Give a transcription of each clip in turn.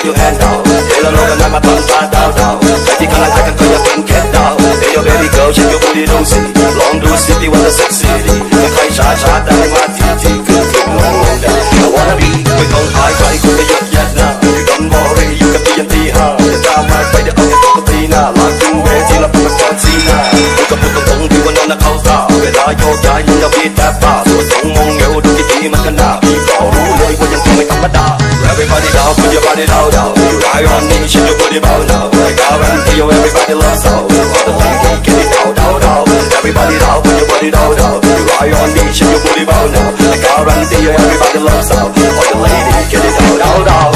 your hand down เดี๋ยวเราลงกันมาทำตาดาวดาวใครที่กำลังหากันก็อย่าเป็นแค่ดาว Hey yo baby girl shake your booty ดูสิลองดูสิที่ว่าจะเซ็กซี่ดีไม่ใครช้าช้าได้มาทีทีขึ้นขึ้นลงลงได้ I wanna be ไม่ต้องอายใครคนจะเยอะแยะนะ You don't worry อยู่กับพี่ยันตีห้าจะตามมาไปเดี๋ยวเอาแต่ตัวตีหน้าลากขึ้นเวทีแล้วเป็นมาจอดซีหน้าพูดกับพูดตรงๆที่วันนั้นเข้าตาเวลาโยกย้ายยิ่งจะพีดแต่ป่าส่วนทรงมงเอวดูกี่ทีมันก็น่าพี่ก็รู้เลยว่ายังคงไม่ธรรมดา Everybody down put your body down down You ride on me shake your booty bow now I guarantee you everybody loves soul All the ladies get it down down down Everybody down put your body down down You ride on me shake your booty bow now I guarantee you everybody loves soul All the ladies get it down down down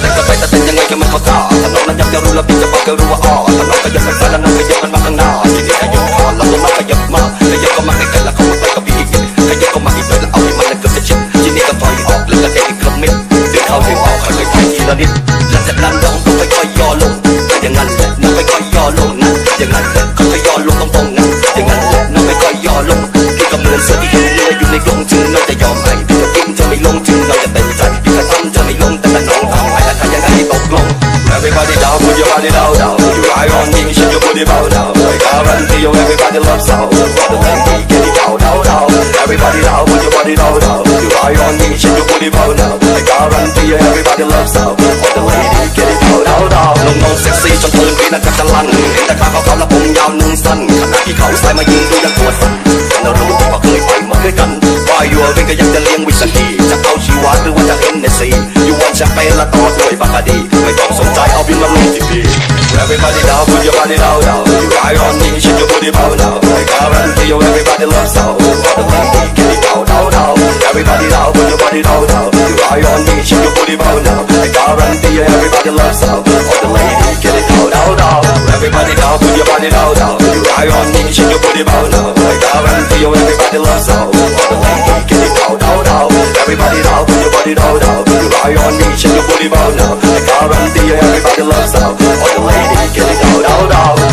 แต่ก็ไปแต่เป็นยังไงก็ไม่เข้าตาถ้าน้องนั้นอยากจะรู้แล้วพี่จะบอกแกรู้ว่าอ๋อถ้าน้องก็อยากเป็นแฟนแล้วน้องก็อยากมันมาข้างหน้าทีนี้ขยับก่อนแล้วก็มาขยับมาก็มาใกล้ๆแล้วเข้ามาใกล้กับพี่อีกขยับก็มาอีกหน่อยแล้วเอาให้มันเกือบจะชิดทีนี้ก็ถอยออกแล้วก็เทอีกครั้งเม็ดดึงเข้าดึงออกค่อยๆไปทีละนิดหลังจากนั้นน้องก็ค่อยๆย่อลงอย่างนั้นแหละน้องค่อยๆย่อลงนะอย่างนั้นแหละค่อยๆย่อลงตรงๆนะอย่างนั้นแหละน้องค่อยๆย่อลงพี่ก็เหมือนเสือที่เห็นเนื้ออยู่ในกรงจึงน้องจะยอมให้พี่ก็กินจะไม่ลงจึงน้องจะเต็มใจพี่ก็ทำจะไม่ลงแต่ถ้าน้องทำให้ถ้ายังไงตกลง Everybody down put your body down down You ride on me shake your booty bow down I guarantee you everybody loves soul All the ladies get it down down down Everybody down put your body down down You ride on me shake your booty bow down I guarantee you everybody loves soul All the ladies get it down down down น้องๆเซ็กซี่จนเธอพี่นั่นแทบจะลั่นเห็นแต่ขาเขาและผมยาวนุ่งสั้นขณะที่เขาใส่มายิงดูยังตัวสั่นเรารู้ว่าเคยไปมาด้วยกันว่าอยู่เองก็ยังจะเลี้ยงวิสกี้จะเอาชีวะหรือว่าจะเอ็นเนซีอยู่วันจะเป็นละต่อด้วยปากดีไม่ต้องสนใจเอาบินมาลงทีวี Everybody down put your body down down You ride on me shake your booty bow now I guarantee you everybody loves soul All the ladies get it down down down Everybody down put your body down down You ride on me shake your booty bow now I guarantee you everybody loves soul All the ladies get it down down down Everybody down put your body down down You ride on me shake your booty bow now I guarantee you everybody loves soul All the ladies get it down down down Everybody down put your body down down You ride on me shake your booty bow now I guarantee you everybody loves soul All the ladies get it down down down